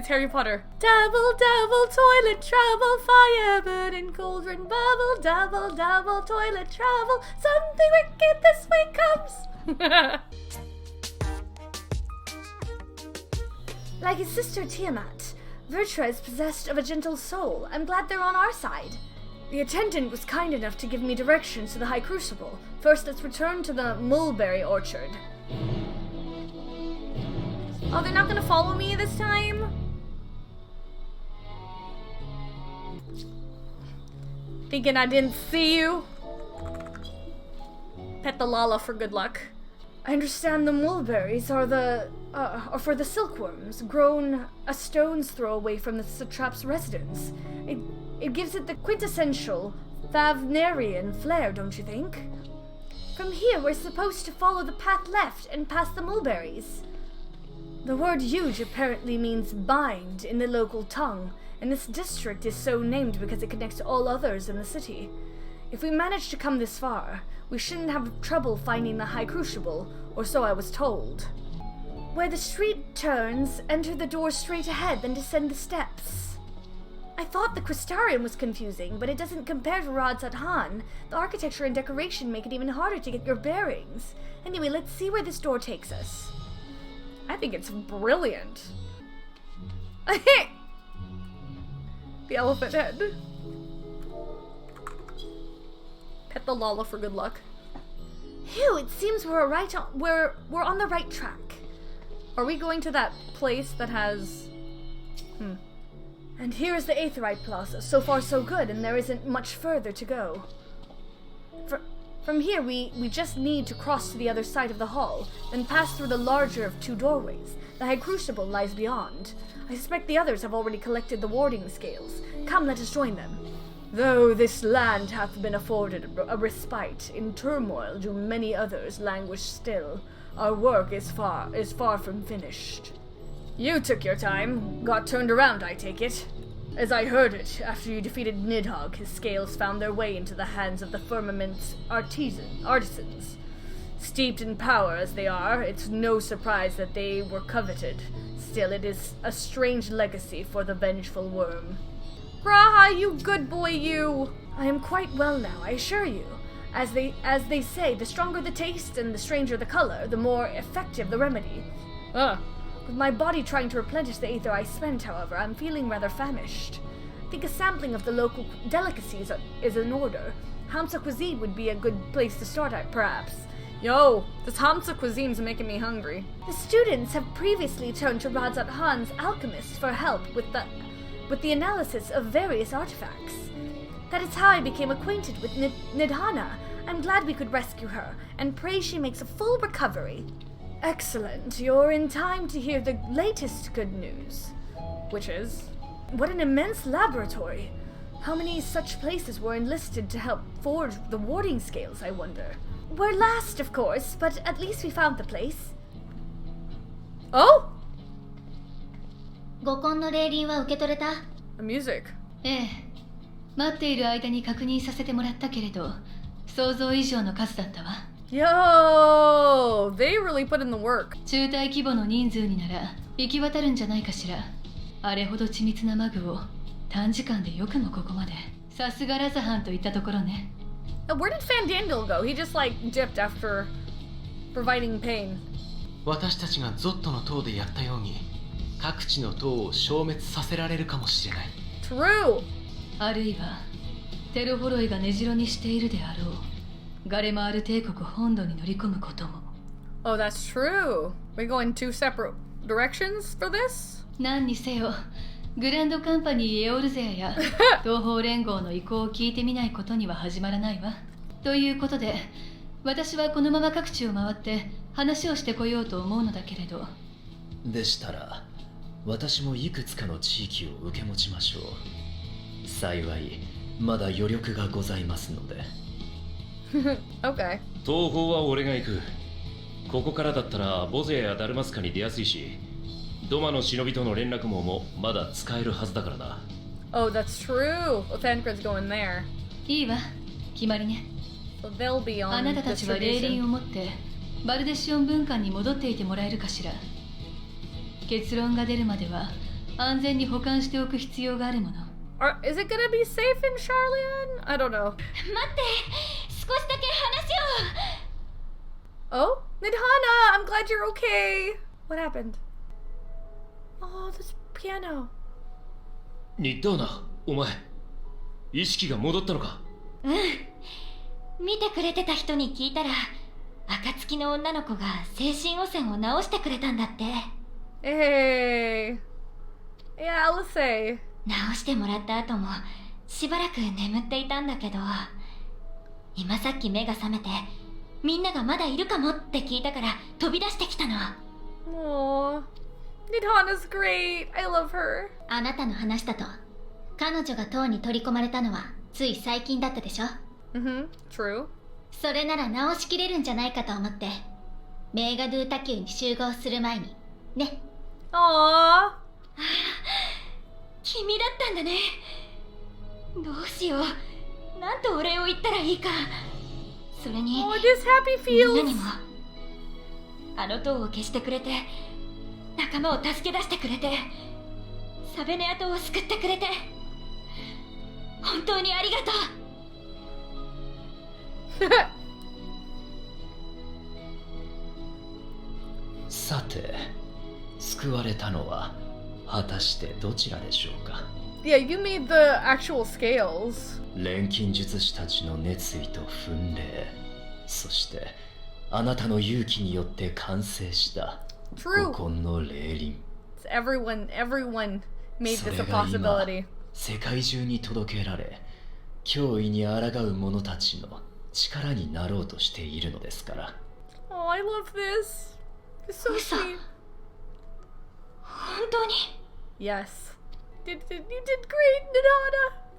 It's Harry Potter. Double, double, toilet trouble, fire burning, cauldron bubble, double, double, toilet trouble, something wicked this way comes. Like his sister Tiamat, Vertra is possessed of a gentle soul. I'm glad they're on our side. The attendant was kind enough to give me directions to the High Crucible. First, let's return to the mulberry orchard. Oh, they're not gonna follow me this time? Thinking I didn't see you? Pet the Lala for good luck. I understand the mulberries are for the silkworms, grown a stone's throw away from the satrap's residence. It gives it the quintessential Thavnarian flair, don't you think? From here, we're supposed to follow the path left and past the mulberries. The word huge apparently means bind in the local tongue, and this district is so named because it connects all others in the city. If we manage to come this far, we shouldn't have trouble finding the High Crucible, or so I was told. Where the street turns, enter the door straight ahead, then descend the steps. I thought the Crystarium was confusing, but it doesn't compare to Radzat Han. The architecture and decoration make it even harder to get your bearings. Anyway, let's see where this door takes us. I think it's brilliant. The elephant head. Pet the Lala for good luck. Phew, it seems we're on the right track. Are we going to that place that has... And here is the Aetheryte Plaza. So far so good, and there isn't much further to go. From here, we just need to cross to the other side of the hall, then pass through the larger of two doorways. The High Crucible lies beyond. I suspect the others have already collected the warding scales. Come, let us join them. Though this land hath been afforded a respite, in turmoil do many others languish still. Our work is far from finished. You took your time, got turned around, I take it. As I heard it, after you defeated Nidhogg, his scales found their way into the hands of the firmament's artisans. Steeped in power as they are, it's no surprise that they were coveted. Still, it is a strange legacy for the vengeful worm. Raha, you good boy, you! I am quite well now, I assure you. As they say, the stronger the taste and the stranger the color, the more effective the remedy. With my body trying to replenish the aether I spent, however, I'm feeling rather famished. I think a sampling of the local delicacies is in order. Hamsa cuisine would be a good place to start at, perhaps. Yo, this Hamsa cuisine's making me hungry. The students have previously turned to Radzat Han's alchemist for help with the analysis of various artifacts. That is how I became acquainted with Nidhana. I'm glad we could rescue her, and pray she makes a full recovery. Excellent. You're in time to hear the latest good news. Which is? What an immense laboratory. How many such places were enlisted to help forge the warding scales, I wonder? We're last, of course, but at least we found the place. Oh? ご婚の礼輪は受け取れた？ The music. ええ。待っている間に確認させてもらったけれど、想像以上の数だったわ。Yo, they really put in the work. 中隊規模の人数になら行き渡るんじゃないかしら。あれほど緻密なマグを短時間でよくもここまで。さすがラザハンといったところね。Where did Fandandel go? He just dipped after providing pain. 私たちがゾットの塔でやったように各地の塔を消滅させられるかもしれない。 True. あるいはテロホロイが根城にしているであろう。ガレマール帝国本土に乗り込むことも。Oh, that's true. We go in two separate directions for this? 何にせよ、グランドカンパニーエオルゼアや東方連合の意向を聞いてみないことには始まらないわ。ということで、私はこのまま各地を回って話をしてこようと思うのだけれど。でしたら、私もいくつかの地域を受け持ちましょう。幸い、まだ余力がございますので。Okay. 東方は俺が行く。ここからだったらボゼやダルマスカに出やすいし、ドマの忍びとの連絡網もまだ使えるはずだからな。Oh, that's true. Thancred's going there. いいわ、決まりね。So they'll be on あなたたちは霊輪を持ってバルデシオン文館に戻っていてもらえるかしら。結論が出るまでは安全に保管しておく必要があるもの。Is it gonna be safe in Charlian? I don't know. 待って、少しだけ話を。 Oh? Nidhana, I'm glad you're okay. What happened? Oh, this piano. ニッダーナ、お前意識が戻ったのか？うん。見てくれてた人に聞いたら、暁の女の子が精神汚染を治してくれたんだって。Hey. Yeah, let's say. 治してもらった後もしばらく眠っていたんだけど、今さっき目が覚めて、みんながまだいるかもって聞いたから飛び出してきたの。Aww. Nidhana's great. I love her. あなたの話だと、彼女が塔に取り込まれたのはつい最近だったでしょ。True. それなら直しきれるんじゃないかと思って、メーガドゥタキューに集合する前にね。Aww. 君だったんだね。どうしよう、なんとお礼を言ったらいいか。それに Oh, this happy みんなに feels. もあの塔を消してくれて、仲間を助け出してくれて、サベネア島を救ってくれて、本当にありがとう。さて、救われたのは果たしてどちらでしょうか。 Yeah, you made the actual scales. 錬金術師たちの熱意と奮霊、そしてあなたの勇気によって完成した五 True. 根の霊輪。 Everyone made そ this れ a が今 possibility. 世界中に届けられ、脅威に抗う者たちの力になろうとしているのですから。 Oh, I love this. It's so Usa. sweet. 本当に Yes. You did great, Nidhana.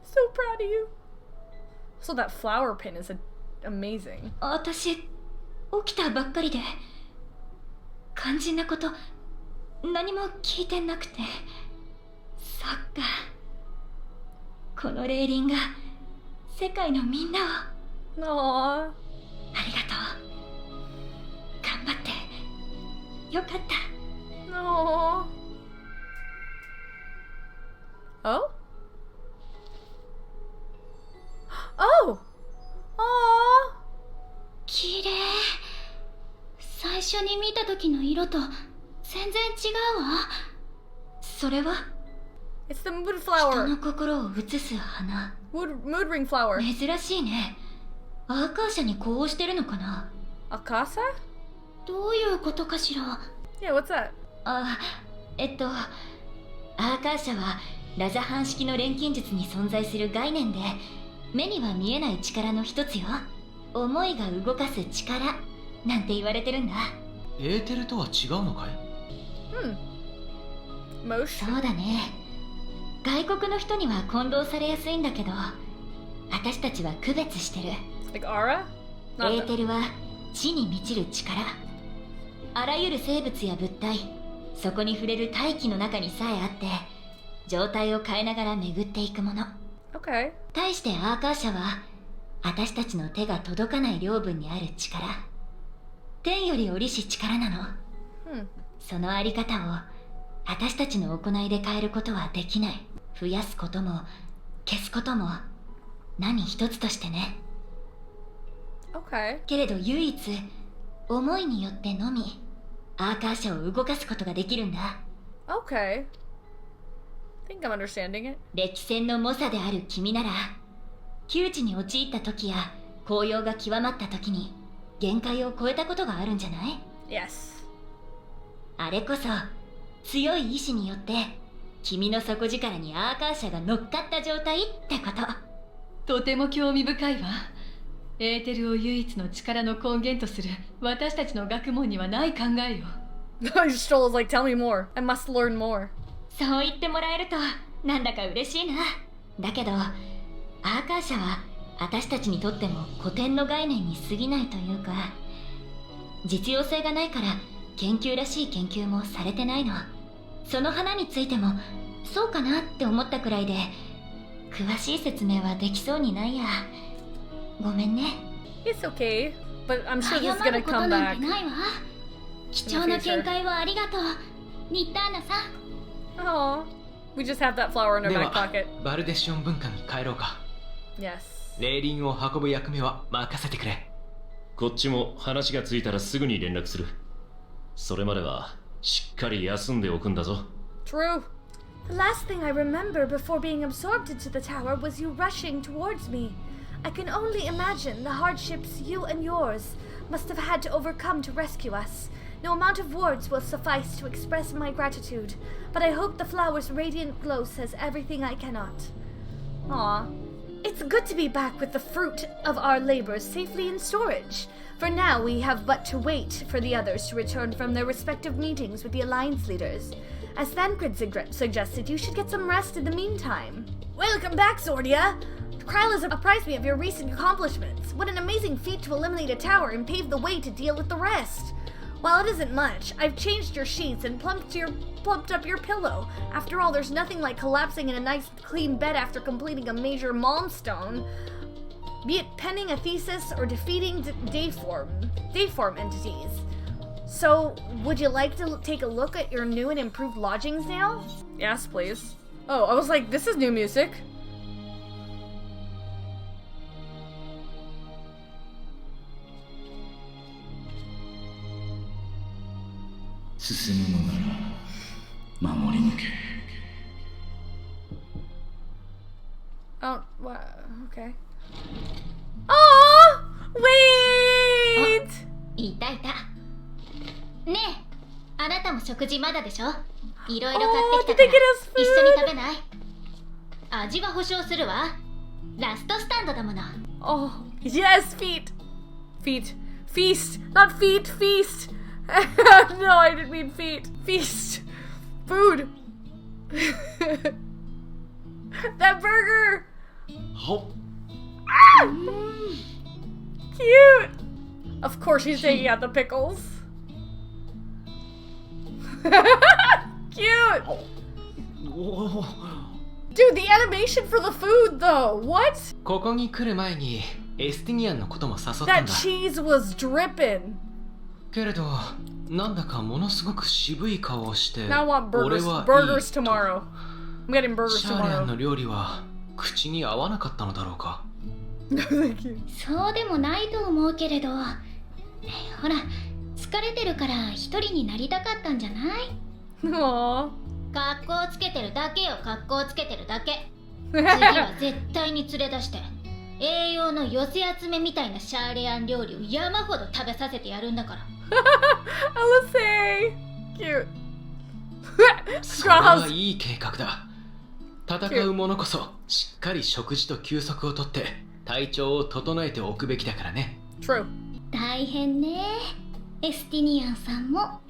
So proud of you. So that flower pin is amazing. 私、起きたばっかりで、肝心なこと何も聞いてなくて。そっか、この霊輪が世界のみんなを。 Aww. ありがとう。頑張ってよかった。 Aww. Oh? Oh! Aww. 綺麗。最初に見た時の色と全然違うわ。それは It's the mood 人 flower. の心を映す花。 Mood ring flower. 珍しいね。アーカーシャに呼応してるのかな。 Akasa? どういうことかしら。 Yeah, what's that? アーカーシャはラザハン式の錬金術に存在する概念で、目には見えない力の一つよ。思いが動かす力なんて言われてるんだ。エーテルとは違うのかい？ Mosh? そうだね。外国の人には混同されやすいんだけど、私たちは区別してる。 Like aura? エ Not ーテルは地に満ちる力。あらゆる生物や物体、そこに触れる大気の中にさえあって、状態を変えながら巡っていくもの。 Okay. 対してアーカーシャは、私たちの手が届かない領分にある力。天より降りし力なの。そのあり方を私たちの行いで変えることはできない。増やすことも消すことも何一つとしてね。 Okay. けれど唯一思いによってのみアーカーシャを動かすことができるんだ。 Okay. I think I'm understanding it. 歴戦の猛者である君なら、窮地に陥った時や紅葉が極まった時に限界を超えたことがあるんじゃない？ Yes. あれこそ強い意志によって君の底力にアーカーシャが乗っかった状態ってこと。とても興味深いわ。エーテルを唯一の力の根源とする私たちの学問にはない考えよ。Stoll is like, tell me more. I must learn more. そう言ってもらえるとなんだか嬉しいな。だけどアーカーシャは私たちにとっても古典の概念に過ぎないというか、実用性がないから研究らしい研究もされてないの。その花についてもそうかなって思ったくらいで、詳しい説明はできそうにないや。ごめんね。 It's okay. But I'm sure this is 謝 gonna ること come なん back. てないわ。貴重な見解をありがとう、ニッターナさん。 Oh. We just have that flower in our で back は pocket. バルデシオン文化に帰ろうか。 Yes. 霊輪を運ぶ役目は任せてくれ。こっちも話がついたらすぐに連絡する。それまではしっかり休んでおくんだぞ。 True. The last thing I remember before being absorbed into the tower was you rushing towards me. I can only imagine the hardships you and yours must have had to overcome to rescue us. No amount of words will suffice to express my gratitude, but I hope the flower's radiant glow says everything I cannot. Aw. It's good to be back with the fruit of our labors safely in storage. For now, we have but to wait for the others to return from their respective meetings with the Alliance leaders. As Thancred suggested, you should get some rest in the meantime. Welcome back, Zordia! Kryl has apprised me of your recent accomplishments. What an amazing feat to eliminate a tower and pave the way to deal with the rest. While it isn't much, I've changed your sheets and plumped up your pillow. After all, there's nothing like collapsing in a nice clean bed after completing a major milestone. Be it penning a thesis or defeating dayform entities. So, would you like to take a look at your new and improved lodgings now? Yes, please. Oh, I was like, this is new music. 進むのなら守り抜け。 Oh, wow, okay. Oh, wait! いたいた。ねえ、あなたも食事まだでしょ。いろいろ買ってきたから did they get us food? 一緒に食べない？味は保証するわ。ラストスタンドだもの。 Oh, yes, feet. Feet. Feast. Not feet, feast. No, I didn't mean feet. Feast. Food. That burger. ほっ。 Cute. Of course she's taking out the pickles. Cute. おお。 Dude, the animation for the food though. What? ここに来る前にエスティニアンのことも誘ったん That だ。 cheese was dripping. けれど、なんだかものすごく渋い顔をして、 Now I want 俺 burgers. はいい Burgers と。 tomorrow. I'm getting burgers シャーレアンの tomorrow. 料理は口に合わなかったのだろうか。 No, thank you. そうでもないと思うけれど。ほら、疲れてるから一人になりたかったんじゃない？ Aww. 格好つけてるだけよ、格好つけてるだけ。次は絶対に連れ出して、栄養の寄せ集めみたいなシャーレアン料理を山ほど食べさせてやるんだから。I will say. Cute. それはいい計画だ。戦う者こそしっかり食事と休息をとって体調を整えておくべきだからね。True. 大変ね、エスティニアンさんも。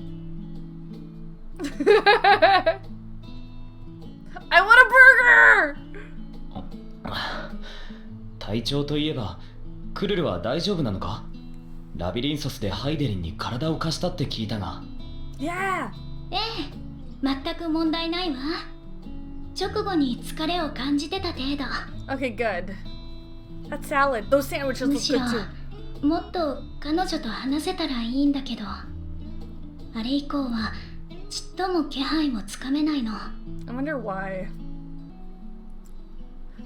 I want a burger! 体調といえばクルルは大丈夫なのか？ラビリンソスでハイデリンに体を貸したって聞いたが。 Yeah. ええ、全く問題ないわ。直後に疲れを感じてた程度。 Okay, good. That salad. Those sandwiches む look しろ good too. もっと彼女と話せたらいいんだけど、あれ以降はちっとも気配もつかめないの。 I wonder why.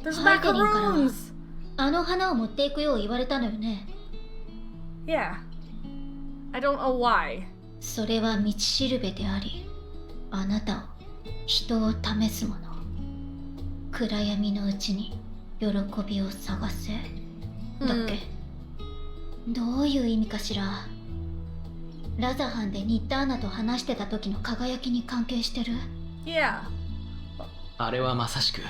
There's ハイデリンからは macaroons. あの花を持っていくよう言われたのよね。 Yeah. I don't know why. それは道しるべであり、あなたを、人を試すもの。暗闇のうちに喜びを探せ。だっけ、どういう意味かしら。ラザハンでニッターナと話してた時の輝きに関係してる？ Yeah. あれはまさしく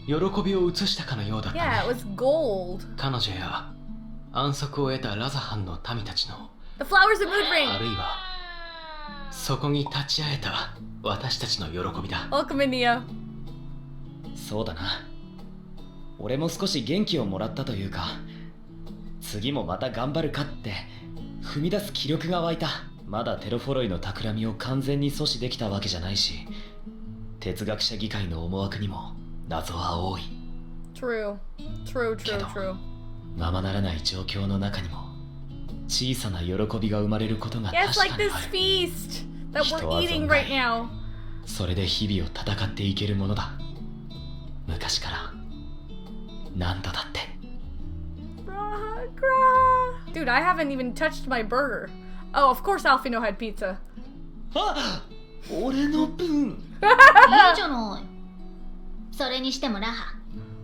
喜びを移したかのようだったね。 Yeah, it was gold. 彼女や安息を得たラザハンの民たちの The flowers of mood あ ring. るいはそこに立ち会えた私たちの喜びだ。 Welcome, India. そうだな。俺も少し元気をもらったというか、次もまた頑張るかって踏み出す気力が湧いた。まだテロフォロイの企みを完全に阻止できたわけじゃないし、哲学者議会の思惑にも謎は多い。 True. True, true, けど true. ままならない状況の中にも小さな喜びが生まれることが Yeah, 確 it's か like に this ある。 feast that we're 人は eating 存外 right now. それで日々を戦っていけるものだ。昔から何度だって。 Dude, I haven't even touched my burger. Oh, of course Alfino had pizza. あ、俺の分。いいじゃない。それにしてもラハ、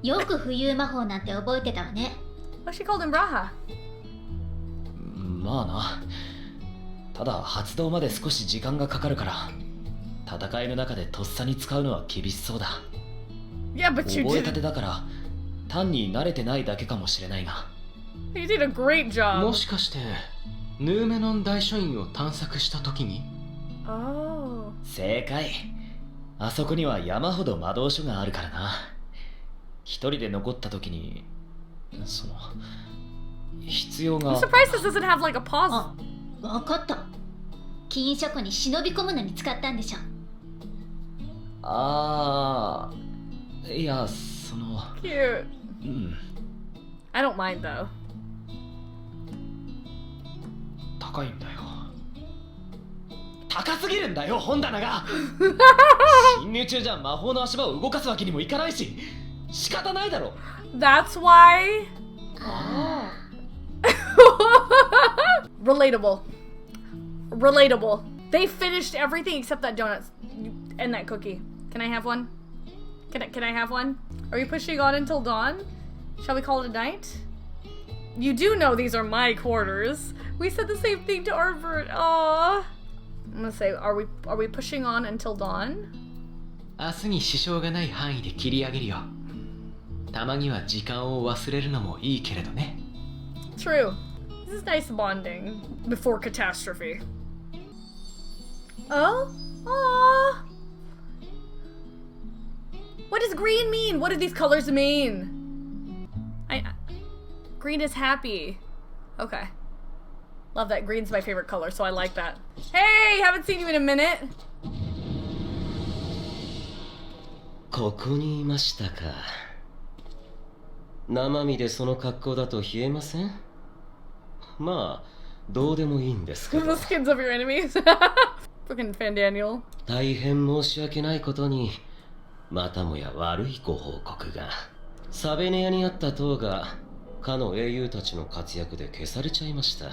よく浮遊魔法なんて覚えてたわね。Oh, she called him Raha. まあな。ただ発動まで少し時間がかかるから、戦いの中でとっさに使うのは厳しそうだ。Yeah, but you 覚えたて did. だから単に慣れてないだけかもしれないが。 You did a great job. もしかしてヌーメノン大書院を探索した時に？ Oh. 正解。あそこには山ほど魔導書があるからな。一人で残った時にその必要 I'm が。 surprised this doesn't have like a pause. あ、わかった。金書庫に忍び込むのに使ったんでしょ。ああ、いや、その。 Cute. うん。 I don't mind though. 高いんだよ。高すぎるんだよ、本棚が。侵入中じゃ魔法の足場を動かすわけにもいかないし、仕方ないだろ。 That's why. Relatable. Relatable. They finished everything except that donut and that cookie. Can I have one? Can I have one? Are we pushing on until dawn? Shall we call it a night? You do know these are my quarters. We said the same thing to Arbert. Aww. I'm gonna say, are we pushing on until dawn? 明日に支障がない範囲で切り上げるよ。たまには時間を忘れるのもいいけれどね。 True. This is nice bonding before catastrophe. Oh? Aww. What does green mean? What do these colors mean? Green is happy. Okay. Love that. Green's my favorite color, so I like that. Hey! Haven't seen you in a minute. ここにいましたか。生身でその格好だと冷えません？まあ、どうでもいいんですけ The ど。 skins of your enemies. Fucking Fandaniel. 大変申し訳ないことに、またもや悪いご報告が。サベネアにあった塔が、かの英雄たちの活躍で消されちゃいました。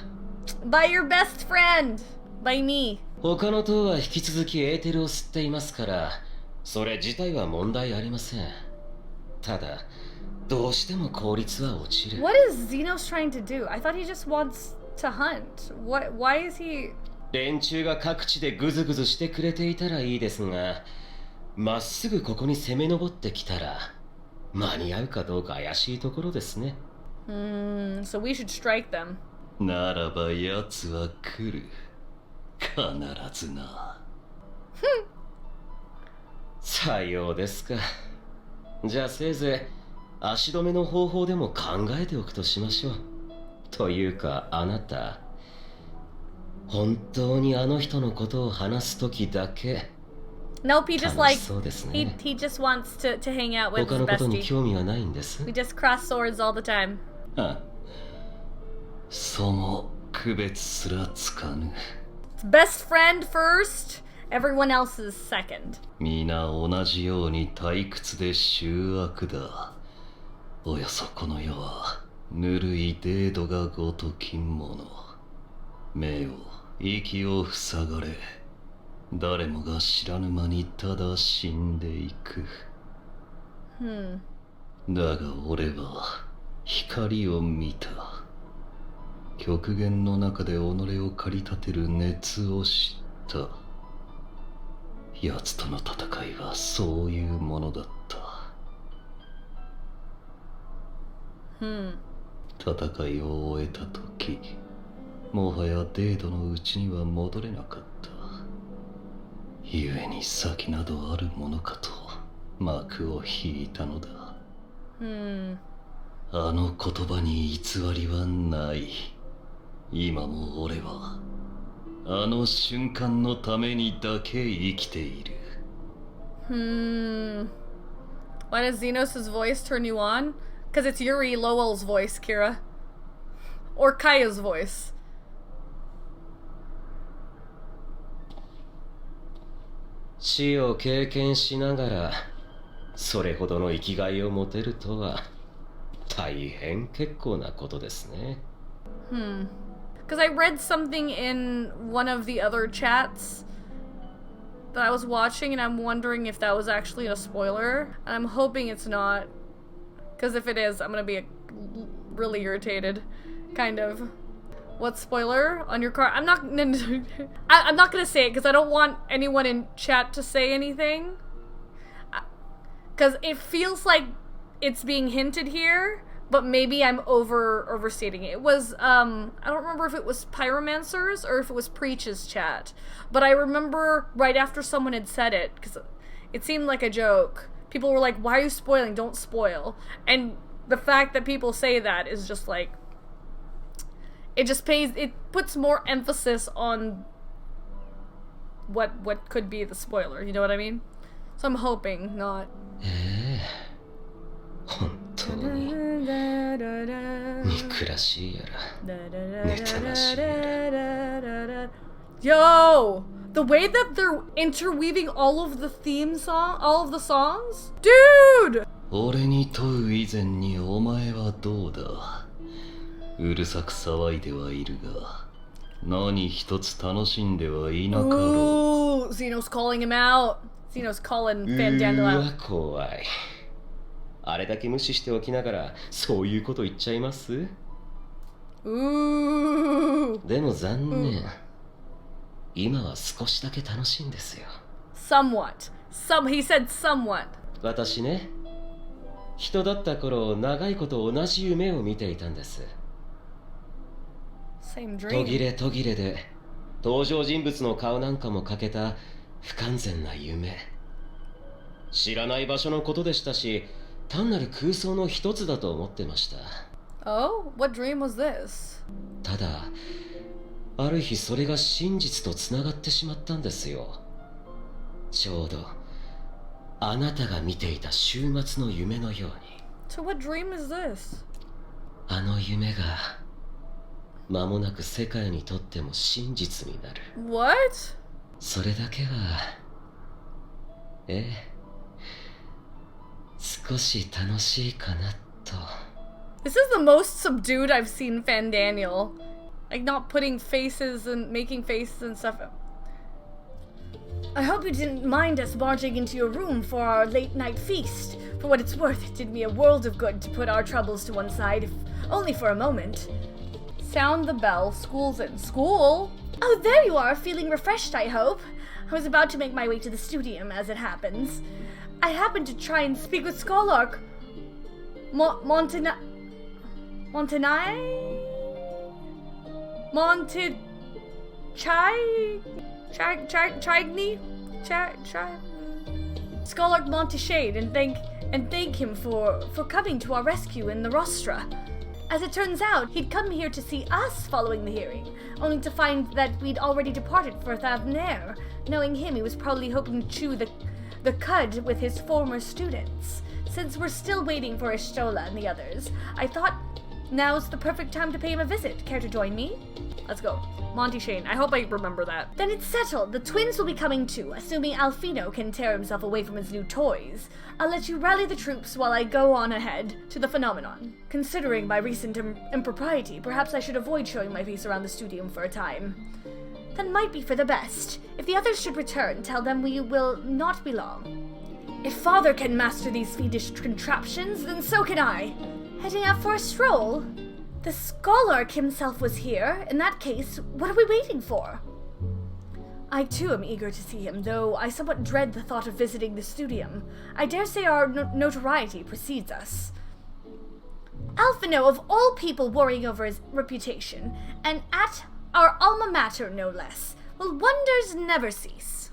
By your best friend. By me. 他の塔は引き続きエーテルを吸っていますから、それ自体は問題ありません。ただ、どうしても効率は落ちる。What is Xenos trying to do? I thought he just wants to hunt. Why is he... 連中が各地でグズグズしてくれていたらいいですが、まっすぐここに攻め上ってきたら、間に合うかどうか怪しいところですね。So we should strike them. ならば奴は来る。必ずな。さようですか。じゃあせいぜい足止めの方法でも考えておくとしましょう。というかあなた、本当にあの人のことを話すときだけ Nope, he just 楽 like しそうですね。 he just wants to hang out with 他 his のことに bestie. 興味はないんです。 We just cross swords all the time. あ、その区別すらつかぬ。 It's best friend first, everyone else is second. 皆同じように退屈で醜悪だ。およそこの世はぬるいデードがごときもの。目を息を塞がれ、誰もが知らぬ間にただ死んでいく。だが俺は光を見た。極限の中で己を駆り立てる熱を知った。奴との戦いはそういうものだった。戦いを終えた時、もはやデードのうちには戻れなかった。故に先などあるものかと幕を引いたのだ。あの言葉に偽りはない。今も俺はあの瞬間のためにだけ生きている。Why does Xenos' voice turn you on? Because it's Yuri Lowell's voice, Kira. Or Kaya's voice. 死を経験しながらそれほどの生きがいを持てるとは大変結構なことですね。Because I read something in one of the other chats that I was watching, and I'm wondering if that was actually a spoiler. And I'm hoping it's not. Because if it is, I'm gonna be really irritated. Kind of. What spoiler on your car? I'm not gonna say it because I don't want anyone in chat to say anything. Because it feels like it's being hinted here, but maybe I'm overstating it. It was, I don't remember if it was Pyromancer's or if it was Preach's chat. But I remember right after someone had said it, because it seemed like a joke. People were like, why are you spoiling? Don't spoil. And the fact that people say that is just like, it puts more emphasis on what could be the spoiler, you know what I mean? So I'm hoping not. 本当に憎らしいやら妬ましいやら Yo! The way that they're interweaving all of the songs? Dude! 俺に問う以前にお前はどうだ。うるさく騒いではいるが、何一つ楽しんではいなかろう。 Ooh, Xeno's calling him out. Xeno's calling Fandandel う out. わ怖い。あれだけ無視しておきながらそういうこと言っちゃいます？ Ooh. でも残念。今は少しだけ楽しいんですよ。Somewhat. He said somewhat. 私ね、人だった頃長いこと同じ夢を見ていたんです。 Same 途 dream. 切れ途切れで登場人物の顔なんかも欠けた不完全な夢。知らない場所のことでしたし、単なる空想の一つだと思ってました。 Oh? What dream was this? ただ、ある日それが真実とつながってしまったんですよ。ちょうどあなたが見ていた週末の夢のように。 So what dream is this? あの夢が間もなく世界にとっても真実になる。 What? それだけは、少し楽しいかなと。 This is the most subdued I've seen Fandaniel. Like, not putting faces and making faces and stuff. I hope you didn't mind us barging into your room for our late night feast. For what it's worth, it did me a world of good to put our troubles to one side, if only for a moment. Sound the bell. School's in. School? Oh, there you are, feeling refreshed, I hope. I was about to make my way to the studium, as it happens. I happened to try and speak with Scholark Montenai? Scholark Monteshade, and thank him for coming to our rescue in the Rostra. As it turns out, he'd come here to see us following the hearing, only to find that we'd already departed for Thavnair. Knowing him, he was probably hoping to chew the cud with his former students. Since we're still waiting for Ishtola and the others, I thought now's the perfect time to pay him a visit. Care to join me? Let's go. Monty Shane. I hope I remember that. Then it's settled. The twins will be coming too, assuming Alfino can tear himself away from his new toys. I'll let you rally the troops while I go on ahead to the phenomenon. Considering my recent impropriety, perhaps I should avoid showing my face around the studium for a time. That might be for the best. If the others should return, tell them we will not be long. If Father can master these fiendish contraptions, then so can I. Heading out for a stroll? The Scholark himself was here. In that case, what are we waiting for? I too am eager to see him, though I somewhat dread the thought of visiting the studium. I dare say our notoriety precedes us. Alfino, of all people worrying over his reputation, and at our alma mater no less. Well, wonders never cease.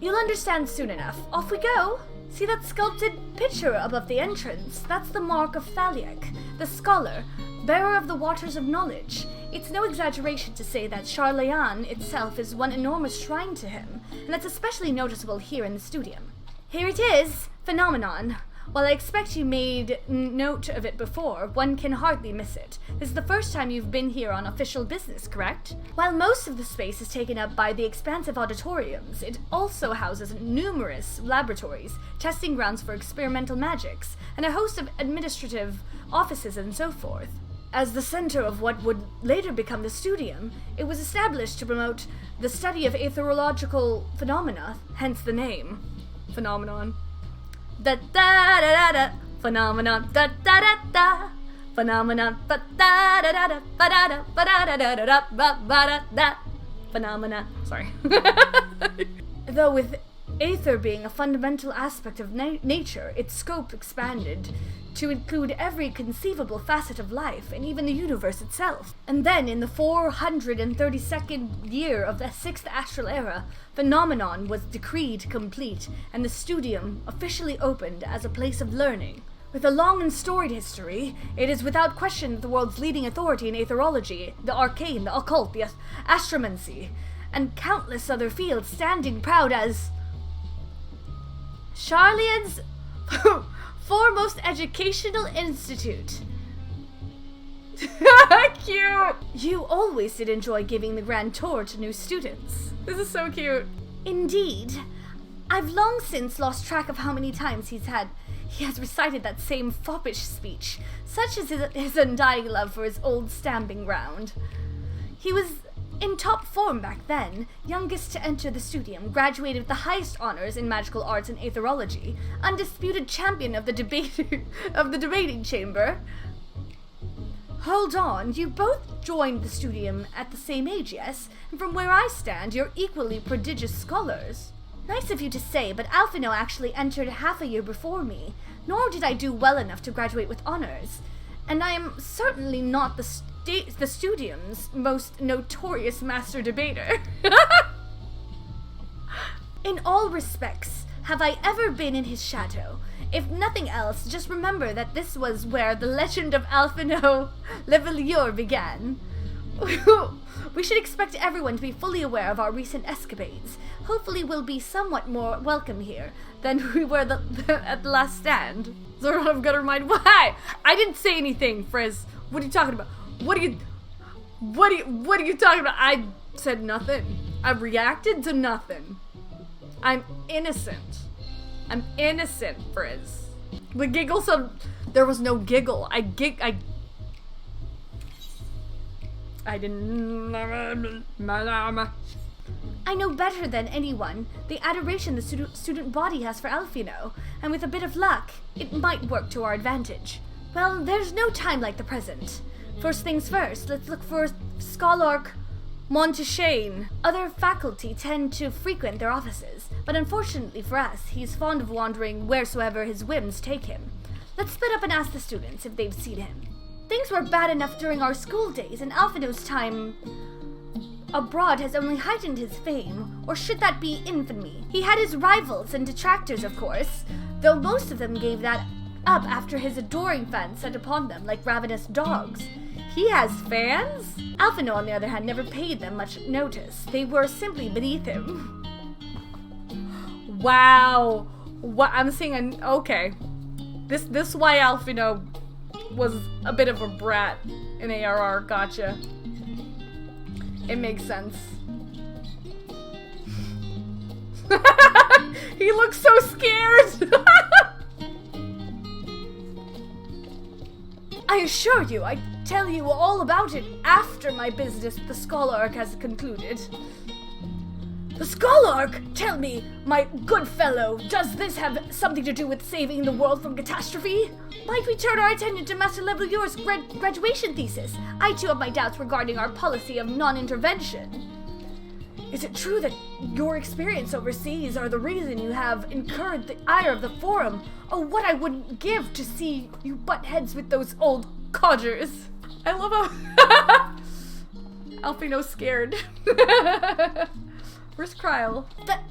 You'll understand soon enough. Off we go. See that sculpted picture above the entrance? That's the mark of Thaliak, the scholar, bearer of the waters of knowledge. It's no exaggeration to say that Charlayan itself is one enormous shrine to him, and that's especially noticeable here in the studium. Here it is, Phenomenon. While I expect you made note of it before, one can hardly miss it. This is the first time you've been here on official business, correct? While most of the space is taken up by the expansive auditoriums, it also houses numerous laboratories, testing grounds for experimental magics, and a host of administrative offices and so forth. As the center of what would later become the studium, it was established to promote the study of aetherological phenomena, hence the name. Phenomenon. Da da da da da. Phenomenon. Da da da da. Phenomenon. Ba da da da da. Ba da da ba da da da da ba ba da da. Phenomena. Sorry. Though with aether being a fundamental aspect of nature, its scope expanded to include every conceivable facet of life and even the universe itself. And then, in the 432nd year of the 6th astral era, Phenomenon was decreed complete, and the studium officially opened as a place of learning. With a long and storied history, it is without question the world's leading authority in aetherology, the arcane, the occult, the astromancy, and countless other fields, standing proud as Charlian's foremost educational institute. Cute! You always did enjoy giving the grand tour to new students. This is so cute. Indeed. I've long since lost track of how many times he has recited that same foppish speech, such as his undying love for his old stamping ground. He was in top form back then, youngest to enter the studium, graduated with the highest honors in magical arts and aetherology, undisputed champion of the debating chamber. Hold on, you both joined the studium at the same age, yes? And from where I stand, you're equally prodigious scholars. Nice of you to say, but Alphino actually entered half a year before me, nor did I do well enough to graduate with honors. And I am certainly not the studium's most notorious master debater. In all respects, have I ever been in his shadow? If nothing else, just remember that this was where the legend of Alphino Levelier began. We should expect everyone to be fully aware of our recent escapades. Hopefully we'll be somewhat more welcome here than we were at the last stand. ZorDon, I've got to remind— Why? I didn't say anything, Frizz. What are you talking about? What are you talking about? I said nothing. I reacted to nothing. I'm innocent. I'm innocent, Frizz. The giggle said there was no giggle. I didn't. I know better than anyone the adoration the student body has for Alphino, and with a bit of luck, it might work to our advantage. Well, there's no time like the present. First things first, let's look for Scholark Monteshane. Other faculty tend to frequent their offices, but unfortunately for us, he's fond of wandering wheresoever his whims take him. Let's split up and ask the students if they've seen him. Things were bad enough during our school days, and Alphino's time abroad has only heightened his fame, or should that be infamy? He had his rivals and detractors, of course, though most of them gave that up after his adoring fans set upon them like ravenous dogs. He has fans? Alphino, on the other hand, never paid them much notice. They were simply beneath him. Wow. What I'm saying, okay. This why Alphino was a bit of a brat in ARR, gotcha. It makes sense. He looks so scared! I assure you, I tell you all about it after my business with the Scholark has concluded. The Scholark? Tell me, my good fellow, does this have something to do with saving the world from catastrophe? Might we turn our attention to Master Levelier's graduation thesis? I too have my doubts regarding our policy of non-intervention. Is it true that your experience overseas are the reason you have incurred the ire of the Forum? Oh, what I wouldn't give to see you butt heads with those old codgers. I love how Alphino's scared. Where's Kryl? That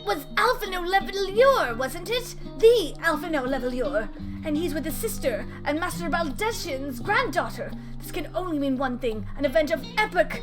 was Alphino Levelier, wasn't it? The Alphino Levelier. And he's with his sister and Master Baldeshin's granddaughter. This can only mean one thing. An event of epic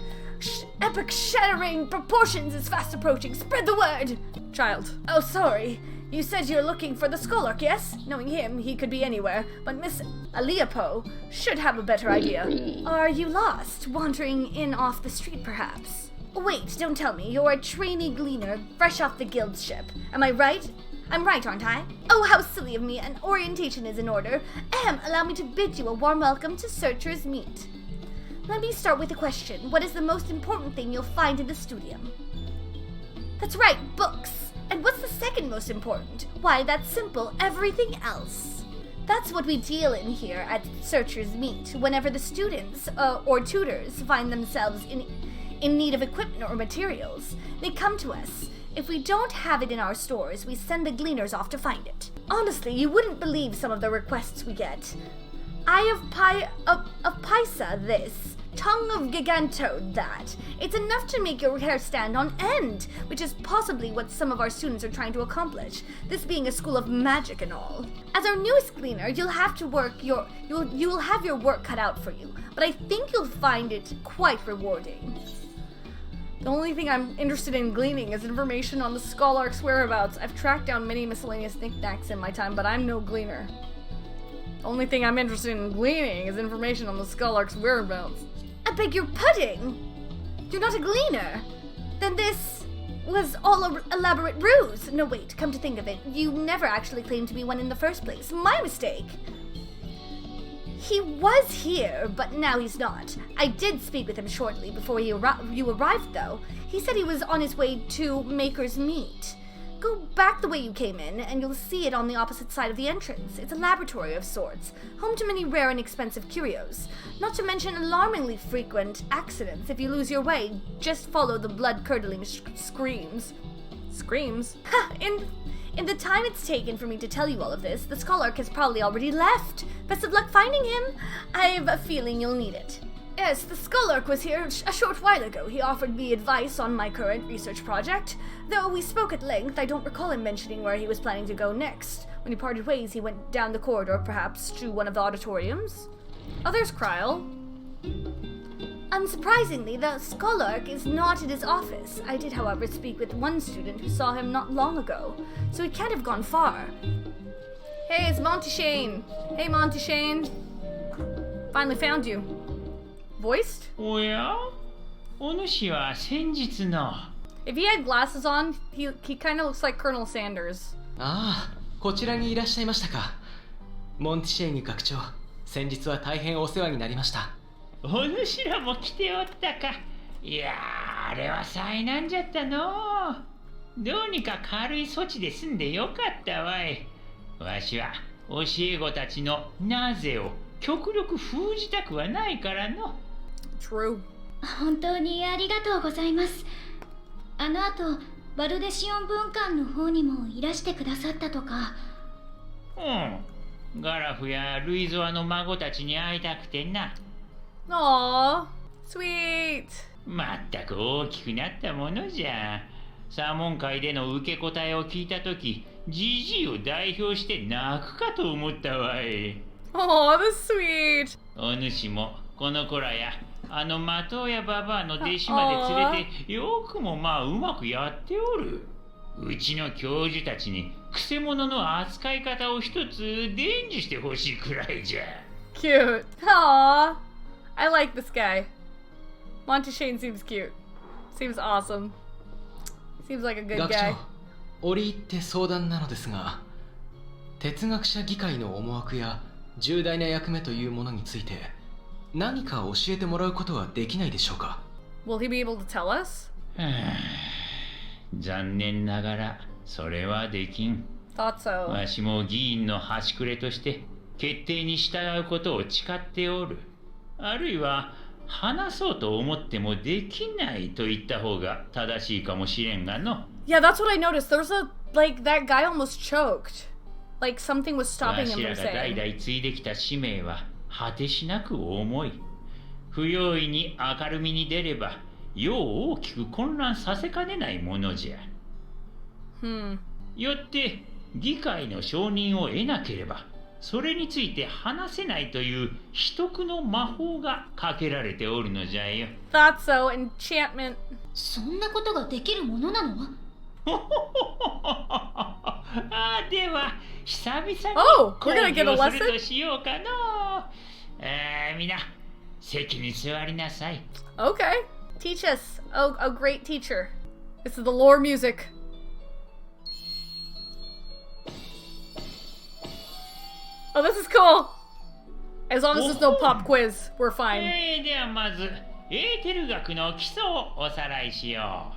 shattering proportions is fast approaching. Spread the word! Child. Oh, sorry. You said you're looking for the Scholark, yes? Knowing him, he could be anywhere, but Miss Aleapo should have a better idea. Are you lost, wandering in off the street, perhaps? Wait, don't tell me. You're a trainee gleaner, fresh off the guild ship. Am I right? I'm right, aren't I? Oh, how silly of me. An orientation is in order. Allow me to bid you a warm welcome to Searcher's Meet. Let me start with a question. What is the most important thing you'll find in the studium? That's right, books. And what's the second most important? Why, that's simple. Everything else. That's what we deal in here at Searcher's Meet. Whenever the students, or tutors, find themselves in need of equipment or materials, they come to us. If we don't have it in our stores, we send the gleaners off to find it. Honestly, you wouldn't believe some of the requests we get. Eye of Pisa this. Tongue of Gigantode that. It's enough to make your hair stand on end, which is possibly what some of our students are trying to accomplish, this being a school of magic and all. As our newest gleaner, you'll have your work cut out for you, but I think you'll find it quite rewarding. The only thing I'm interested in gleaning is information on the Scholark's whereabouts. I've tracked down many miscellaneous knickknacks in my time, but I'm no gleaner. The only thing I'm interested in gleaning is information on the Scholark's whereabouts. I beg your pudding! You're not a gleaner! Then this was all an elaborate ruse. No, wait, come to think of it, you never actually claimed to be one in the first place. My mistake. He was here, but now he's not. I did speak with him shortly before you arrived, though. He said he was on his way to Maker's Meet. Go back the way you came in, and you'll see it on the opposite side of the entrance. It's a laboratory of sorts, home to many rare and expensive curios. Not to mention alarmingly frequent accidents. If you lose your way, just follow the blood-curdling screams. Screams? Ha! In the time it's taken for me to tell you all of this, the Scholark has probably already left. Best of luck finding him. I have a feeling you'll need it. Yes, the Scholark was here a short while ago. He offered me advice on my current research project. Though we spoke at length, I don't recall him mentioning where he was planning to go next. When he parted ways, he went down the corridor, perhaps to one of the auditoriums. Oh, there's Kryl. Unsurprisingly, the Scholark is not in his office. I did, however, speak with one student who saw him not long ago, so he can't have gone far. Hey, it's Monty Shane. Hey, Monty Shane. Finally found you. Voiced? Well, お主は先日の If he had glasses on, he kind of looks like Colonel Sanders. ああ、こちらにいらっしゃいましたか。モンティシェーニ学長、先日は大変お世話になりました。お主らも来ておったか。いやー、あれは災難じゃったのう。どうにか軽い措置で済んでよかったわい。わしは教え子たちのなぜを極力封じたくはないからの。True. 本当にありがとうございます。あの後、バルデシオン文館の方にもいらしてくださったとか。うん。ガラフやルイゾアの孫たちに会いたくてな。Aww, sweet. まったく大きくなったものじゃ。サーモン会での受け答えを聞いたとき、ジジイを代表して泣くかと思ったわい。Aww, that's sweet. お主もこの子らやあのマトウヤババアの弟子まで連れてよくもまあうまくやっておる。うちの教授たちにくせ者の扱い方を一つ伝授してほしいくらいじゃ。Cute. Aww. I like this guy. Monty Shane seems cute. Seems awesome. Seems like a good 学 guy. 長、折り入って相談なのですが、哲学者議会の思惑や重大な役目というものについて何か教えてもらうことはできないでしょうか。 Will he be able to tell us? 残念ながらそれはできん。 Thought so. わしも議員の端くれとして決定に従うことを誓っておる。あるいは話そうと思ってもできないと言った方が正しいかもしれんがの。Yeah, that's what I noticed. There's like, that guy almost choked. Like something was わ stopping し him ら from が代 saying. 々継いできた使命は果てしなく重い。不用意に明るみに出れば世を大きく混乱させかねないものじゃ。よって議会の承認を得なければそれについて話せないという秘匿の魔法がかけられておるのじゃよ。Thought so. Enchantment. そんなことができるものなの？あ、では久々に Oh, 講 we're gonna 義 get a をする lesson? としようかの。みな席に座りなさい。 Okay. Teach us. Oh, a great teacher. This is the lore music. Oh, this is cool. As long as there's no pop quiz, we're fine. ではまずエーテル学の基礎をおさらいしよ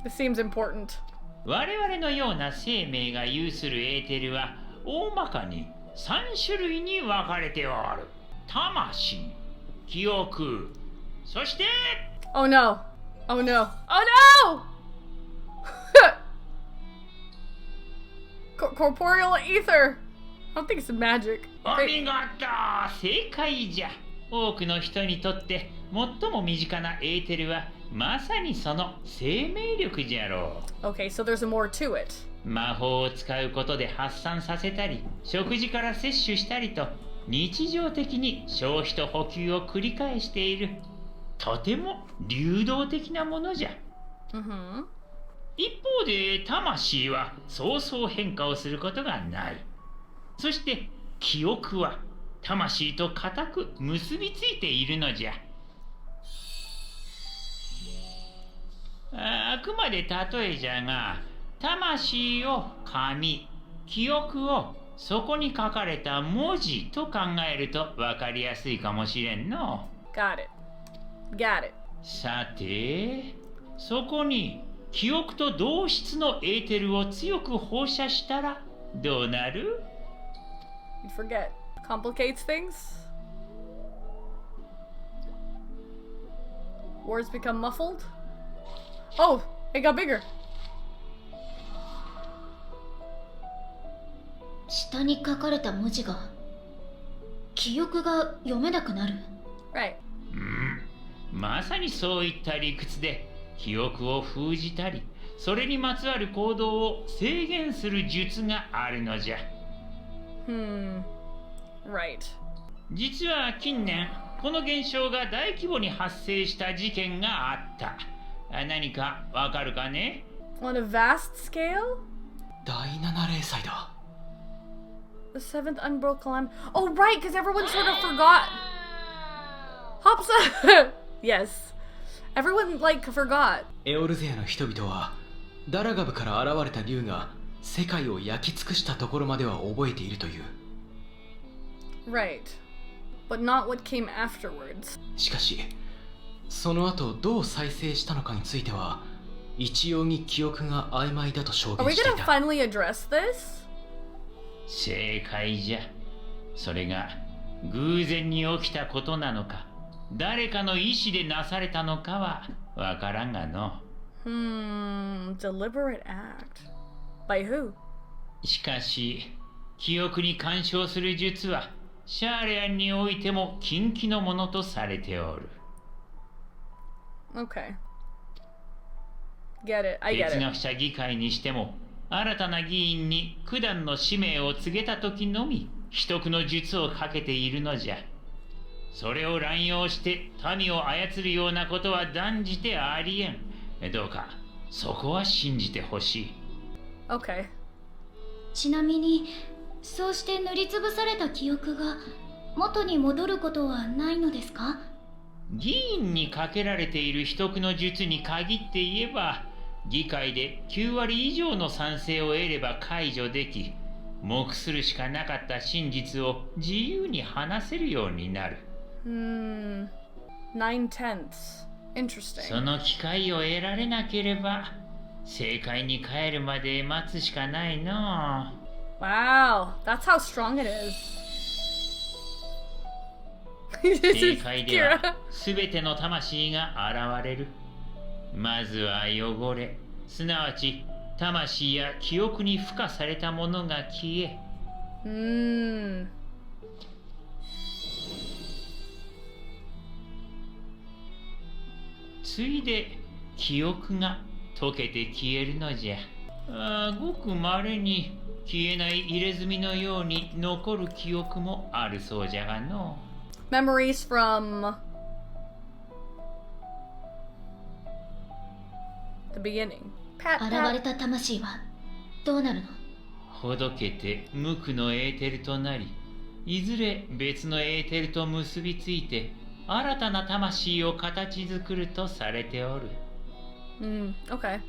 This seems important. う。我々のような生命が有するエーテルは大まかに3種類に分かれておる。魂、記憶、そして Oh no. Oh no. Oh no! Corporeal ether. I don't think it's magic. お見事、正解じゃ。多くの人にとって最も身近なエーテルはまさにその生命力じゃろう。 Okay, so there's more to it. 魔法を使うことで発散させたり、食事から摂取したりと日常的に消費と補給を繰り返している、とても流動的なものじゃ。 Mm-hmm. 一方で魂はそうそう変化をすることがない。そして記憶は魂と固く結びついているのじゃ。あくまで例えじゃが、魂を紙、記憶をそこに書かれた文字と考えると分かりやすいかもしれんの。 Got it. Got it. さて、そこに記憶と同質のエーテルを強く放射したらどうなる？ You forget. Complicates things. Words become muffled. Oh, it got bigger. 下に書かれた文字が記憶が読めなくなる。 Right. まさにそういった理屈で記憶を封じたり、それにまつわる行動を制限する術があるのじゃ。 Right. 実は近年この現象が大規模に発生した事件があった。何かわかるかね？ On a vast scale? 第7例祭だ。 The seventh unbroke calamity. Oh, right, because everyone sort of forgot. Hopsa! Yes. Everyone, like, forgot. エオルゼアの人々はダラガブから現れた竜が世界を焼き尽くしたところまでは覚えているという。 Right. But not what came afterwards. しかしその後どう再生したのかについては一様に記憶が曖昧だと証 Are 言 we してい gonna た。 finally address this? 正解じゃ。それが偶然に起きたことなのか、誰かの意思でなされたのかはわからんがの。Deliberate act. By who? しかし記憶に干渉する術はシャーレアンにおいても禁忌のものとされておる。 Okay. Get it. I get 哲 it. 学者議会にしても新たな議員に九段の使命を告げた時のみ秘匿の術をかけているのじゃ。それを乱用して民を操るようなことは断じてありえん。どうかそこは信じてほしい。 Okay. ちなみにそうして塗りつぶされた記憶が元に戻ることはないのですか？議員にかけられている秘匿の術に限って言えば、議会で9割以上の賛成を得れば解除でき、目するしかなかった真実を自由に話せるようになる。 9/10. Interesting. その機会を得られなければ正解に帰るまで待つしかないの。 Wow, that's how strong it is. 正解では Kira. 全ての魂が現れる。まずは汚れ、すなわち魂や記憶に付加されたものが消え、ついで記憶が溶けて消えるのじゃ。ごく稀に消えない入れ墨のように残る記憶もあるそうじゃがの。 Memories from the beginning. Pat, 現 pat. れた魂はどうなるの？ほどけて無垢のエーテルとなり、いずれ別のエーテルと結びついて新たな魂を形作るとされておる。Okay.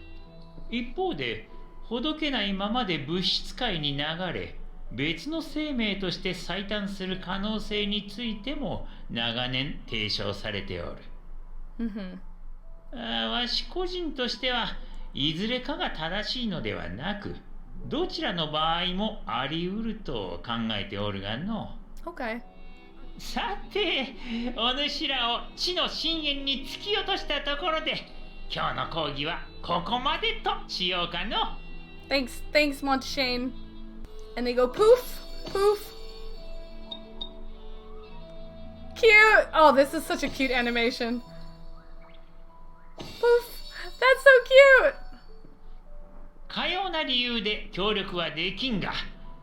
一方で、ほどけないままで物質界に流れ、別の生命として再誕する可能性についても長年提唱されておる。わし個人としてはいずれかが正しいのではなく、どちらの場合もあり得ると考えておるがの。Okay. さて、お主らを地の深淵に突き落としたところで、今日の講義はここまでとしようかの。Thanks, Monteshane. And they go poof, poof. Cute! Oh, this is such a cute animation. Poof! That's so cute! かような理由で協力はできんが、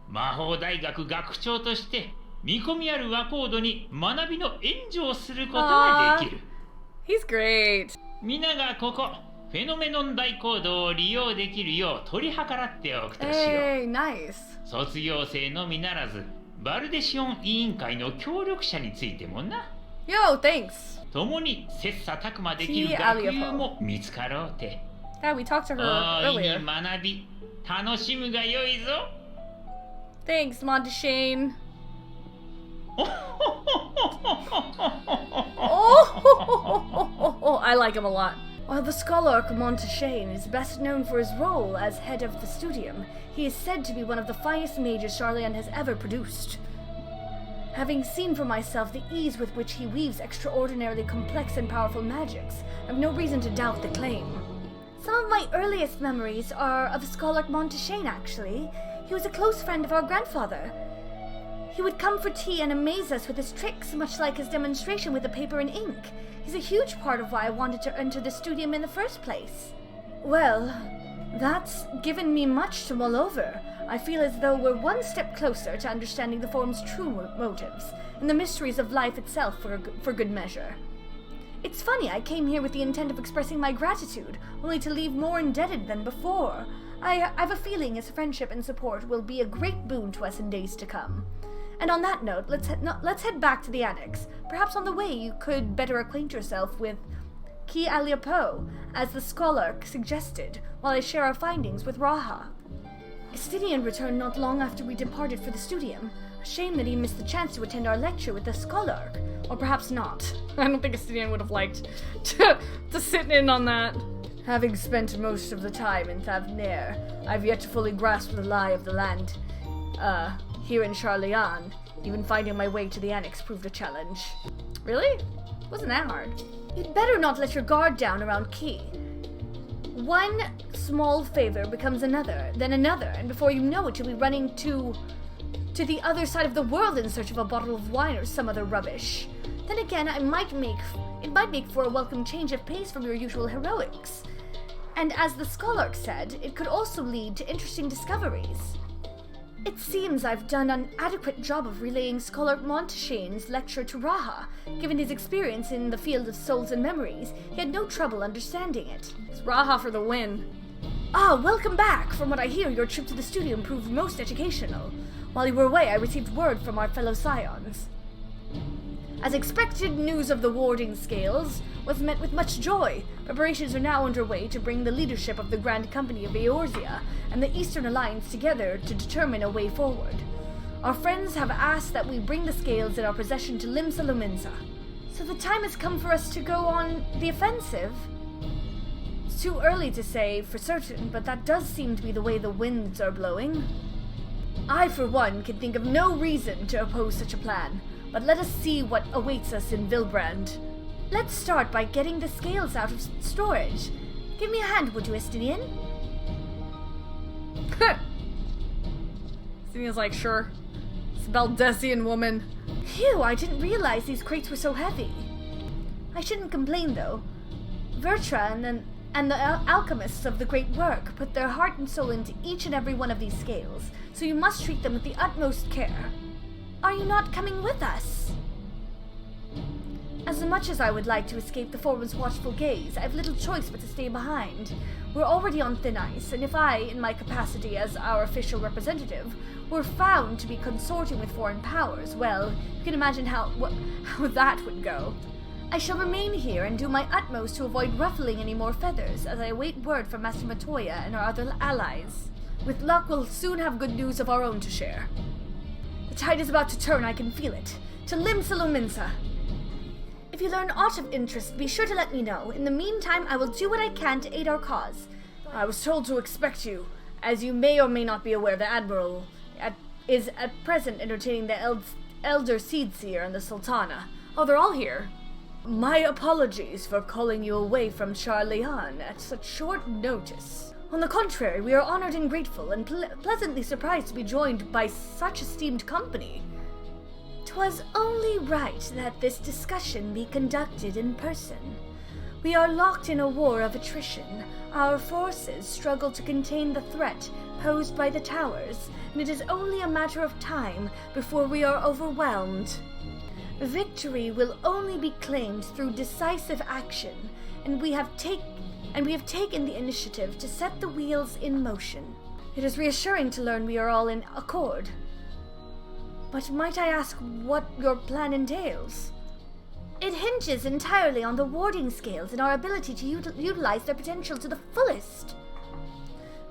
魔法大学学長として見込みあるワコードに学びの援助をすることができる。He's great. 皆がここフェノメノン大講堂を利用できるよう取り計らっておくとしよう。Hey, nice. 卒業生のみならずバルデシオン委員会の協力者についてもな。 Yo, thanks. 共に切磋琢磨できる学友も見つかろうて。Yeah, we talked to her 大い earlier. に学び楽しむがよいぞ。 Thanks, Monteshane. Oh, I like him a lot. While the scholar Monteshane is best known for his role as head of the studium, he is said to be one of the finest mages Charlian has ever produced. Having seen for myself the ease with which he weaves extraordinarily complex and powerful magics, I have no reason to doubt the claim. Some of my earliest memories are of Scholar Monteshane, actually. He was a close friend of our grandfather. He would come for tea and amaze us with his tricks, much like his demonstration with the paper and ink. He's a huge part of why I wanted to enter the studium in the first place. Well, that's given me much to mull over. I feel as though we're one step closer to understanding the form's true motives, and the mysteries of life itself for good measure. It's funny, I came here with the intent of expressing my gratitude, only to leave more indebted than before. I've a feeling his friendship and support will be a great boon to us in days to come. And on that note, let's head back to the annex. Perhaps on the way you could better acquaint yourself with Ki Aliapo, as the scholar suggested, while I share our findings with Raha. Estinian returned not long after we departed for the studium. A shame that he missed the chance to attend our lecture with the scholar. Or perhaps not. I don't think Estinian would have liked to sit in on that. Having spent most of the time in Thavner, I've yet to fully grasp the lie of the land. Here in Charlian, even finding my way to the annex proved a challenge. Really? Wasn't that hard? You'd better not let your guard down around Ki. One small favor becomes another, then another, and before you know it, you'll be running to the other side of the world in search of a bottle of wine or some other rubbish. Then again, it might make for a welcome change of pace from your usual heroics. And as the scholar said, it could also lead to interesting discoveries. It seems I've done an adequate job of relaying Scholar Monteshane's lecture to Raha. Given his experience in the field of souls and memories, he had no trouble understanding it. It's Raha for the win. Ah, welcome back! From what I hear, your trip to the studium proved most educational. While you were away, I received word from our fellow scions. As expected, news of the warding scales was met with much joy. Preparations are now underway to bring the leadership of the Grand Company of Eorzea and the Eastern Alliance together to determine a way forward. Our friends have asked that we bring the scales in our possession to Limsa Luminsa. So the time has come for us to go on the offensive? It's too early to say for certain, but that does seem to be the way the winds are blowing. I, for one, can think of no reason to oppose such a plan. But let us see what awaits us in Vilbrand. Let's start by getting the scales out of storage. Give me a hand, would you, Estinian? Estinian's like, sure. It's a Baldesian woman. Phew, I didn't realize these crates were so heavy. I shouldn't complain, though. Vertra and the alchemists of the great work put their heart and soul into each and every one of these scales, so you must treat them with the utmost care. Are you not coming with us? As much as I would like to escape the Foreman's watchful gaze, I have little choice but to stay behind. We're already on thin ice, and if I, in my capacity as our official representative, were found to be consorting with foreign powers, well, you can imagine how that would go. I shall remain here and do my utmost to avoid ruffling any more feathers as I await word from Master Matoya and our other allies. With luck, we'll soon have good news of our own to share. The tide is about to turn, I can feel it. To Limsa Luminsa. If you learn aught of interest, be sure to let me know. In the meantime, I will do what I can to aid our cause. I was told to expect you. As you may or may not be aware, the Admiral is at present entertaining the Elder Seedseer and the Sultana. Oh, they're all here. My apologies for calling you away from Charlian at such short notice. On the contrary, we are honored and grateful, and pleasantly surprised to be joined by such esteemed company. 'Twas only right that this discussion be conducted in person. We are locked in a war of attrition. Our forces struggle to contain the threat posed by the towers, and it is only a matter of time before we are overwhelmed. Victory will only be claimed through decisive action, and we have taken the initiative to set the wheels in motion. It is reassuring to learn we are all in accord. But might I ask what your plan entails? It hinges entirely on the warding scales and our ability to utilize their potential to the fullest.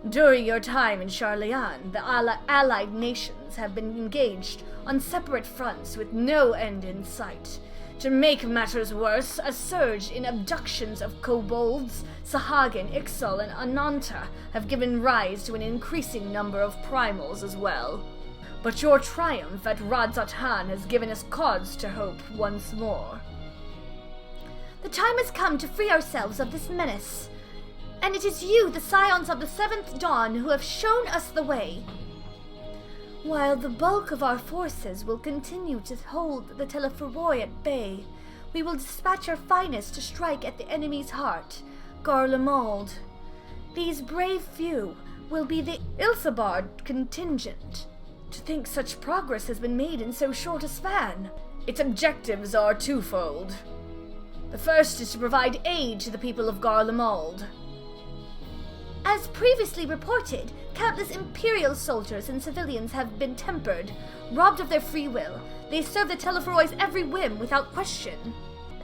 During your time in Charlian, the allied nations have been engaged on separate fronts with no end in sight. To make matters worse, a surge in abductions of kobolds, Sahagin, Ixal, and Ananta have given rise to an increasing number of primals as well. But your triumph at Radzatan has given us cause to hope once more. The time has come to free ourselves of this menace, and it is you, the scions of the Seventh Dawn, who have shown us the way. While the bulk of our forces will continue to hold the Telephoroi at bay, we will dispatch our finest to strike at the enemy's heart, Garlemald. These brave few will be the Ilsabard contingent. To think such progress has been made in so short a span. Its objectives are twofold. The first is to provide aid to the people of Garlemald. As previously reported, countless Imperial soldiers and civilians have been tempered, robbed of their free will. They serve the Teleforoi's every whim without question.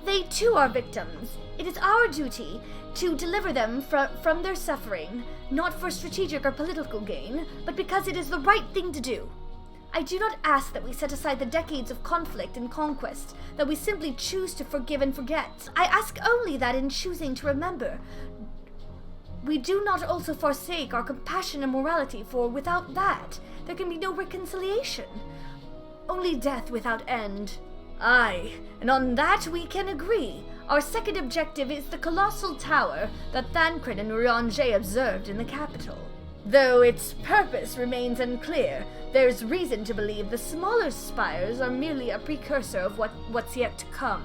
They too are victims. It is our duty to deliver them from their suffering, not for strategic or political gain, but because it is the right thing to do. I do not ask that we set aside the decades of conflict and conquest, that we simply choose to forgive and forget. I ask only that in choosing to remember, we do not also forsake our compassion and morality, for without that, there can be no reconciliation. Only death without end. Aye, and on that we can agree. Our second objective is the colossal tower that Thancred and Riange observed in the capital. Though its purpose remains unclear, there's reason to believe the smaller spires are merely a precursor of what's yet to come.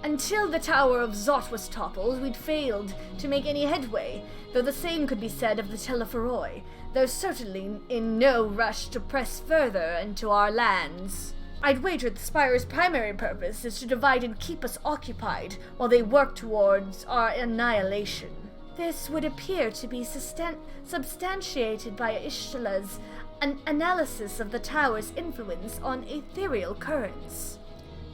Until the Tower of Zot was toppled, we'd failed to make any headway, though the same could be said of the Telephoroi. They're certainly in no rush to press further into our lands. I'd wager the Spire's primary purpose is to divide and keep us occupied while they work towards our annihilation. This would appear to be substantiated by Ishtala's analysis of the tower's influence on ethereal currents.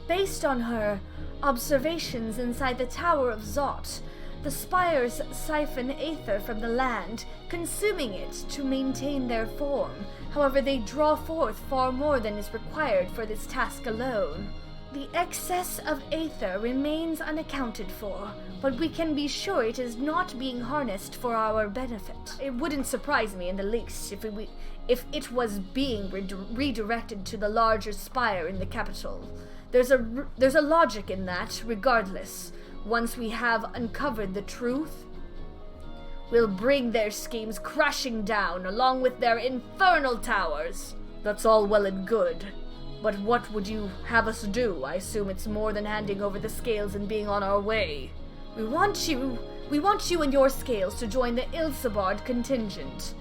Based on her observations inside the Tower of Zot, the spires siphon aether from the land, consuming it to maintain their form. However, they draw forth far more than is required for this task alone. The excess of aether remains unaccounted for, but we can be sure it is not being harnessed for our benefit. It wouldn't surprise me in the least if it was being redirected to the larger spire in the capital. There's a logic in that, regardless. Once we have uncovered the truth, we'll bring their schemes crashing down along with their infernal towers. That's all well and good. But what would you have us do? I assume it's more than handing over the scales and being on our way. We want you and your scales to join the Ilsabard contingent.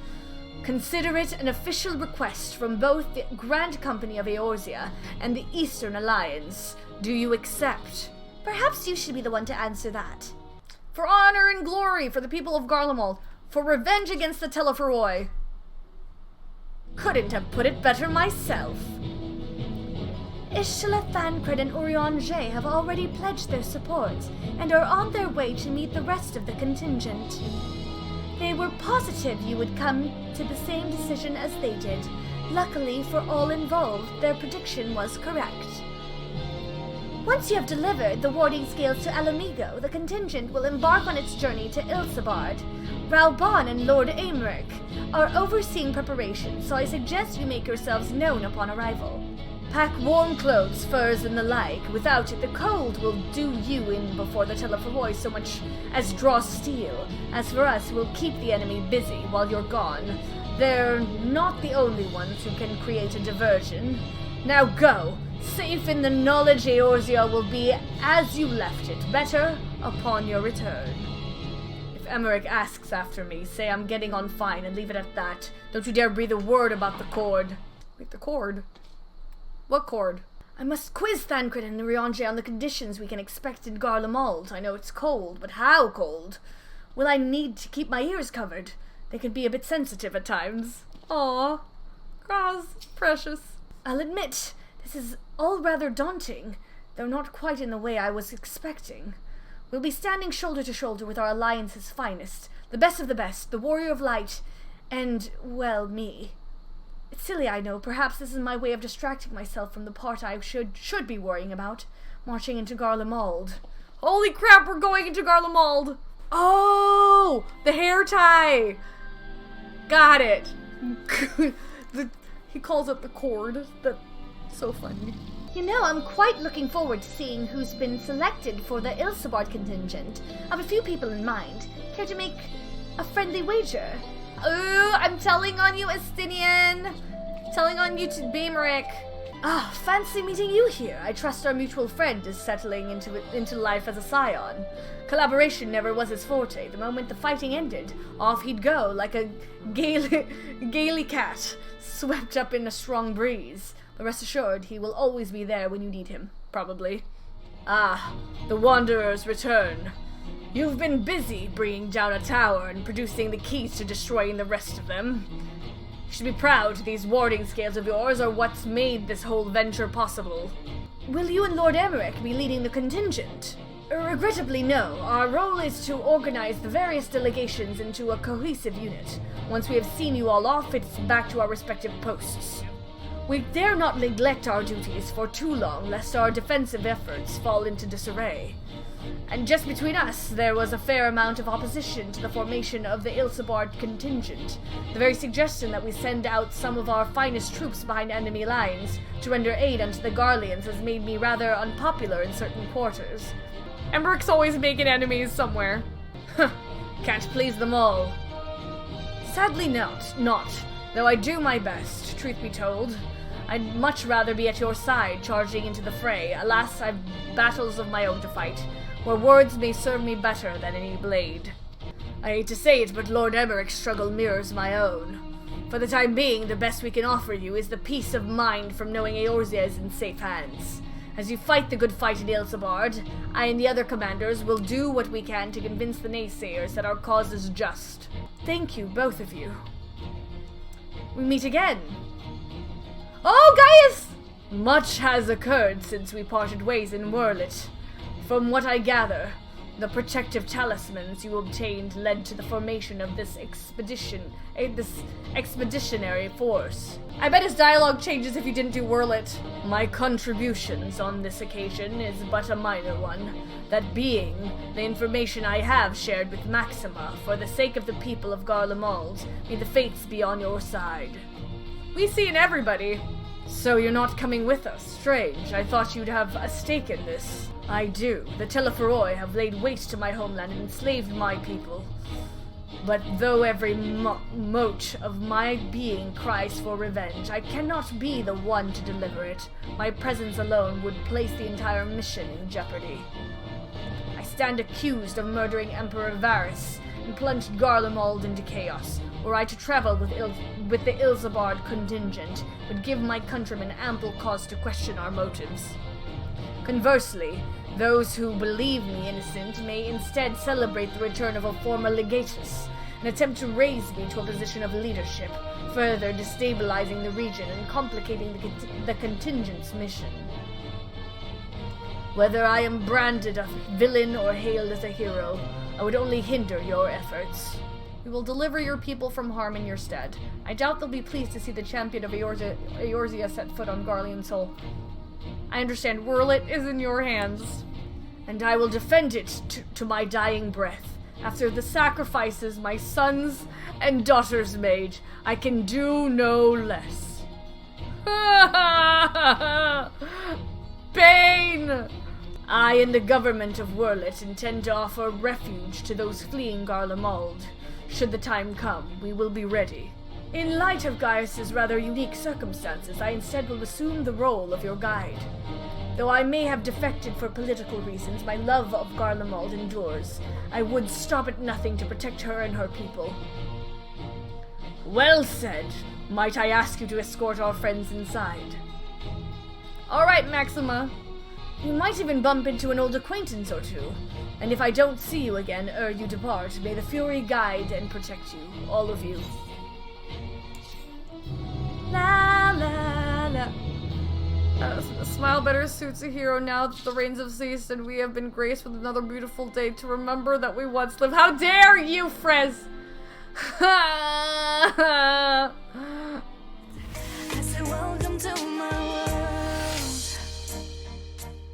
Consider it an official request from both the Grand Company of Eorzea and the Eastern Alliance. Do you accept? Perhaps you should be the one to answer that. For honor and glory for the people of Garlemald. For revenge against the Telephoroi. Couldn't have put it better myself. Ishla, Thancred, and Urianger have already pledged their support and are on their way to meet the rest of the contingent. They were positive you would come to the same decision as they did. Luckily for all involved, their prediction was correct. Once you have delivered the warding scales to Alamigo, the contingent will embark on its journey to Ilsabard. Raubon and Lord Aymeric are overseeing preparations, so I suggest you make yourselves known upon arrival. Pack warm clothes, furs, and the like. Without it, the cold will do you in before the Telephoroi so much as draw steel. As for us, we'll keep the enemy busy while you're gone. They're not the only ones who can create a diversion. Now go, safe in the knowledge Eorzea will be as you left it, better upon your return. If Emmerich asks after me, say I'm getting on fine and leave it at that. Don't you dare breathe a word about the cord. Wait, the cord? What cord? I must quiz Thancred and Urianger on the conditions we can expect in Garlemald. I know it's cold, but how cold? Will I need to keep my ears covered? They can be a bit sensitive at times. Aww. Graz, precious. I'll admit, this is all rather daunting, though not quite in the way I was expecting. We'll be standing shoulder to shoulder with our alliance's finest, the best of the best, the warrior of light, and, well, me. It's silly, I know. Perhaps this is my way of distracting myself from the part I should be worrying about, marching into Garlemald. Holy crap, we're going into Garlemald! Oh! The hair tie! Got it! He calls it the cord. That's so funny. You know, I'm quite looking forward to seeing who's been selected for the Ilsabard contingent. I have a few people in mind. Care to make a friendly wager? Ooh, I'm telling on you, Estinian. Telling on you to Beemerick. Ah, fancy meeting you here. I trust our mutual friend is settling into life as a scion. Collaboration never was his forte. The moment the fighting ended, off he'd go like a gaily cat, swept up in a strong breeze. But rest assured, he will always be there when you need him, probably. Ah, the Wanderers return. You've been busy bringing down a tower and producing the keys to destroying the rest of them. You should be proud these warding scales of yours are what's made this whole venture possible. Will you and Lord Emmerich be leading the contingent? Regrettably, no. Our role is to organize the various delegations into a cohesive unit. Once we have seen you all off, it's back to our respective posts. We dare not neglect our duties for too long, lest our defensive efforts fall into disarray. And just between us, there was a fair amount of opposition to the formation of the Ilsabard contingent. The very suggestion that we send out some of our finest troops behind enemy lines to render aid unto the Garleans has made me rather unpopular in certain quarters. Emmerich's always making enemies somewhere. Can't please them all. Sadly not, though I do my best, truth be told. I'd much rather be at your side, charging into the fray. Alas, I've battles of my own to fight, where words may serve me better than any blade. I hate to say it, but Lord Emmerich's struggle mirrors my own. For the time being, the best we can offer you is the peace of mind from knowing Eorzea is in safe hands. As you fight the good fight in Ilsabard, I and the other commanders will do what we can to convince the naysayers that our cause is just. Thank you, both of you. We meet again. Oh, Gaius! Much has occurred since we parted ways in Wurlit. From what I gather, the protective talismans you obtained led to the formation of this expeditionary force. I bet his dialogue changes if you didn't do Wurlit. My contributions on this occasion is but a minor one, that being the information I have shared with Maxima for the sake of the people of Garlemald. May the fates be on your side. We see in everybody. So you're not coming with us? Strange. I thought you'd have a stake in this. I do. The Telephoroi have laid waste to my homeland and enslaved my people. But though every mote of my being cries for revenge, I cannot be the one to deliver it. My presence alone would place the entire mission in jeopardy. I stand accused of murdering Emperor Varys and plunged Garlemald into chaos. Were I to travel with the Ilsabard contingent, would give my countrymen ample cause to question our motives. Conversely, those who believe me innocent may instead celebrate the return of a former legatus and attempt to raise me to a position of leadership, further destabilizing the region and complicating the contingent's mission. Whether I am branded a villain or hailed as a hero, I would only hinder your efforts. We will deliver your people from harm in your stead. I doubt they'll be pleased to see the champion of Eorzea set foot on Garlean soil. I understand. Wurlit is in your hands. And I will defend it to my dying breath. After the sacrifices my sons and daughters made, I can do no less. Bane! I and the government of Wurlit intend to offer refuge to those fleeing Garlemald. Should the time come, we will be ready. In light of Gaius's rather unique circumstances, I instead will assume the role of your guide. Though I may have defected for political reasons, my love of Garlemald endures. I would stop at nothing to protect her and her people. Well said. Might I ask you to escort our friends inside? Alright, Maxima. You might even bump into an old acquaintance or two. And if I don't see you again ere you depart, may the Fury guide and protect you, all of you. La la la. A smile better suits a hero now that the rains have ceased and we have been graced with another beautiful day to remember that we once lived. How dare you, Frez!